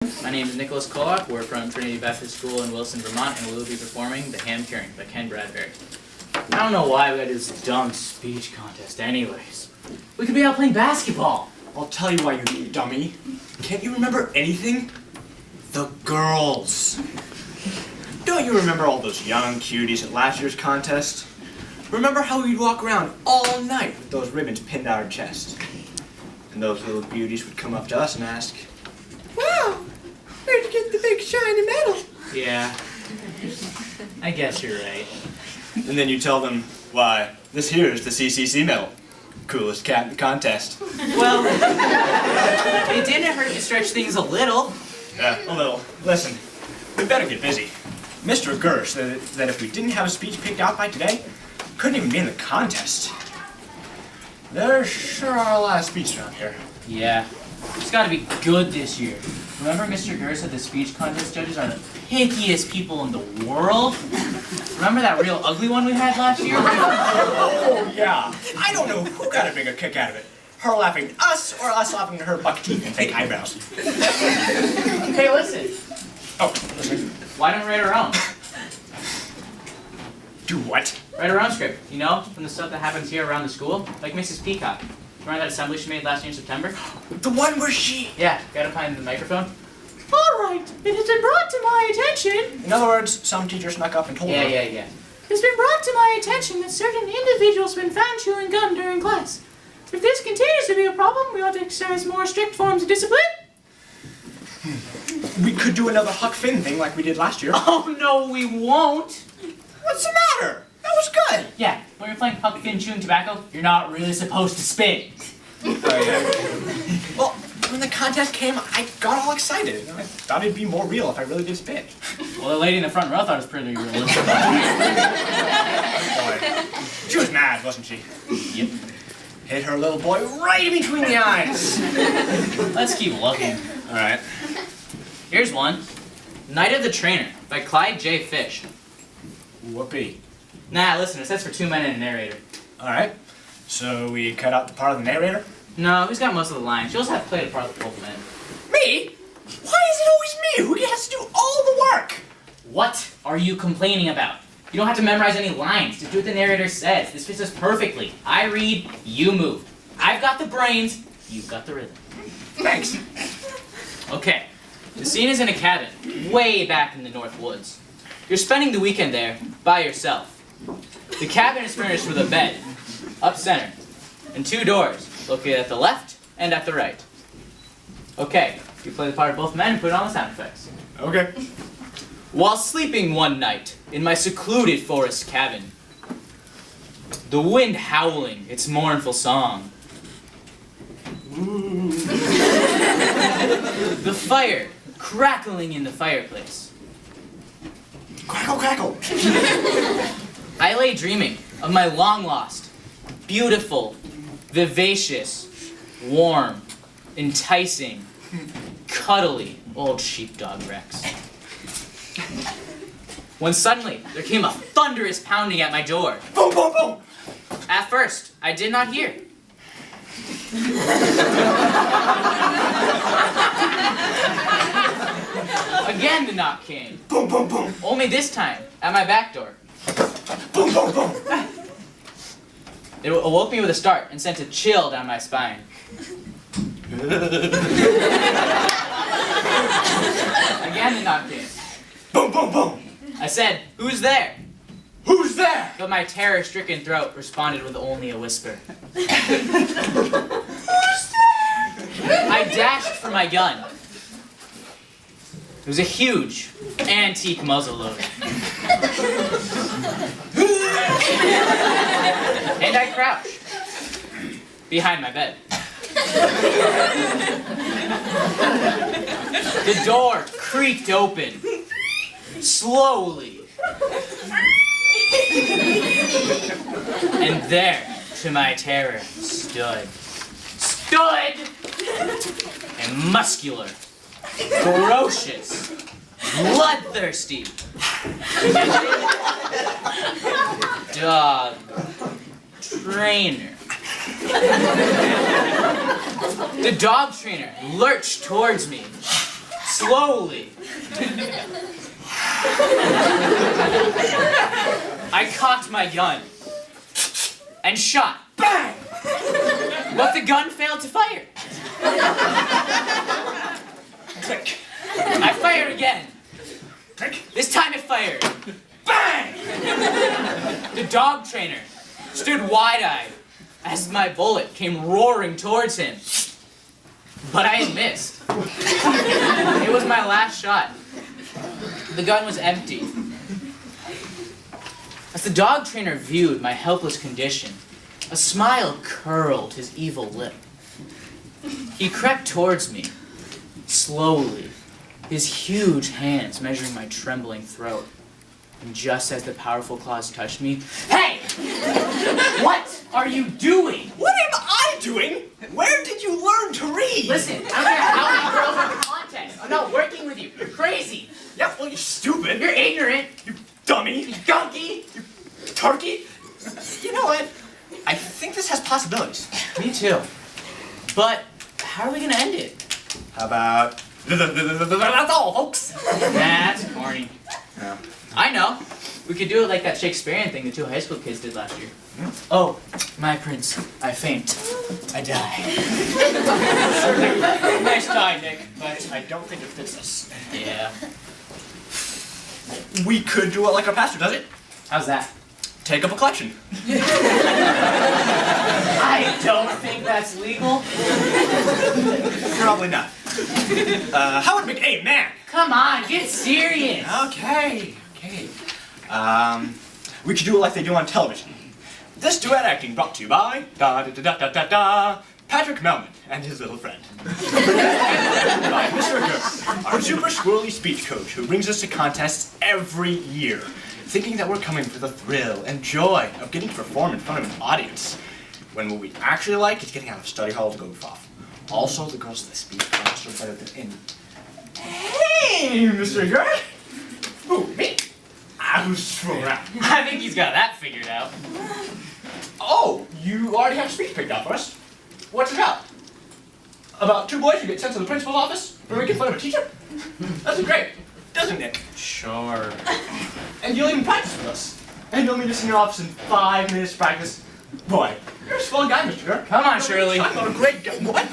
My name is Nicholas Kolak. We're from Trinity Baptist School in Wilson, Vermont, and we will be performing The Ham Curing by Ken Bradbury. I don't know why we gotta do this dumb speech contest anyways. We could be out playing basketball. I'll tell you why, you dummy. Can't you remember anything? The girls. Don't you remember all those young cuties at last year's contest? Remember how we'd walk around all night with those ribbons pinned to our chest? And those little beauties would come up to us and ask, "Wow, where'd you get the big shiny medal?" Yeah, I guess you're right. And then you tell them, "Why, this here is the CCC medal. Coolest cat in the contest." Well, it didn't hurt to stretch things a little. Yeah, a little. Listen, we better get busy. Mr. Gurr said that if we didn't have a speech picked out by today, couldn't even be in the contest. There sure are a lot of speeches around here. Yeah, it's gotta be good this year. Remember Mr. Gurr said the speech contest judges are the pickiest people in the world? Remember that real ugly one we had last year? Oh, yeah. I don't know who got a bigger kick out of it. Her laughing at us or us laughing at her buck teeth and fake eyebrows. Hey, listen. Oh, listen. Why don't we write our own? Do what? Write our own script, you know, from the stuff that happens here around the school. Like Mrs. Peacock. Remember that assembly she made last year in September? The one where she... Yeah, gotta find the microphone. All right, it has been brought to my attention. In other words, some teacher snuck up and told her. Yeah. It's been brought to my attention that certain individuals have been found chewing gum during class. If this continues to be a problem, we ought to exercise more strict forms of discipline. We could do another Huck Finn thing like we did last year. Oh, no, we won't. What's the matter? That was good. Yeah, when you're playing Huck Finn chewing tobacco, you're not really supposed to spit. Oh, yeah. Well, when the contest came, I got all excited. I thought it'd be more real if I really did spit. Well, the lady in the front row thought it was pretty realistic. Boy, she was mad, wasn't she? Yep. Hit her little boy right in between the eyes. Let's keep looking. All right. Here's one. Night of the Trainer by Clyde J. Fish. Whoopee. Nah, listen, it says for 2 men and a narrator. All right. So we cut out the part of the narrator? No, he's got most of the lines. You'll just have to play the part of the both men. Me? Why is it always me who has to do all the work? What are you complaining about? You don't have to memorize any lines. Just do what the narrator says. This fits us perfectly. I read, you move. I've got the brains, you've got the rhythm. Thanks. Okay, the scene is in a cabin, way back in the North Woods. You're spending the weekend there, by yourself. The cabin is furnished with a bed, up center, and 2 doors, located at the left and at the right. Okay, you play the part of both men and put on the sound effects. Okay. While sleeping one night in my secluded forest cabin, the wind howling its mournful song, the fire crackling in the fireplace, Crackle, crackle. I lay dreaming of my long-lost, beautiful, vivacious, warm, enticing, cuddly old sheepdog Rex. When suddenly there came a thunderous pounding at my door. Boom, boom, boom. At first, I did not hear. Again the knock came. Boom, boom, boom. Only this time, at my back door. Boom, boom, boom. It awoke me with a start and sent a chill down my spine. Again the knock came. Boom, boom, boom. I said, "Who's there?" Who's there? But my terror-stricken throat responded with only a whisper. Who's there? I dashed for my gun. It was a huge, antique muzzleloader. And I crouched behind my bed. The door creaked open, slowly. And there, to my terror, stood, and muscular, ferocious, bloodthirsty, dog trainer. The dog trainer lurched towards me, Slowly. I cocked my gun and shot. Bang! But the gun failed to fire. Click. I fired again. Click. This time it fired. Bang! The dog trainer stood wide-eyed as my bullet came roaring towards him. But I had missed. It was my last shot. The gun was empty. As the dog trainer viewed my helpless condition, a smile curled his evil lip. He crept towards me, slowly, his huge hands measuring my trembling throat. And just as the powerful claws touched me, "Hey! What are you doing?" What am I doing? Where did you learn to read? Listen, I don't care how many girls are in the contest. I'm not working with you. You're crazy. Yeah, well, you're stupid. You're ignorant. You dummy. You donkey. Turkey. You know what? I think this has possibilities. Me too. But how are we gonna end it? How about... That's all, folks. That's corny. No. I know. We could do it like that Shakespearean thing the two high school kids did last year. Oh, my prince, I faint. I die. Nice die, Nick, but I don't think it fits us. yeah. We could do it like our pastor does it. How's that? Take up a collection. I don't think that's legal. Probably not. How would make a man? Come on, get serious. Okay. We could do it like they do on television. This duet acting brought to you by Patrick Melman and his little friend. By Mr. Gurr, our super squirrely speech coach who brings us to contests every year, thinking that we're coming for the thrill and joy of getting to perform in front of an audience, when what we actually like is getting out of study hall to goof off. Also, the girls at the speech class are better than any. Hey, Mr. Gurr! Who, me? I was thrown out. I think he's got that figured out. Oh, you already have a speech picked out for us. What's it about? About two boys who get sent to the principal's office for making fun of a teacher? That's great, doesn't it? Sure. And you'll even practice with us. And you'll meet us in your office in 5 minutes to practice. Boy, you're a fun guy, Mr. Gurr. Come on, Shirley. I'm a great guy. What?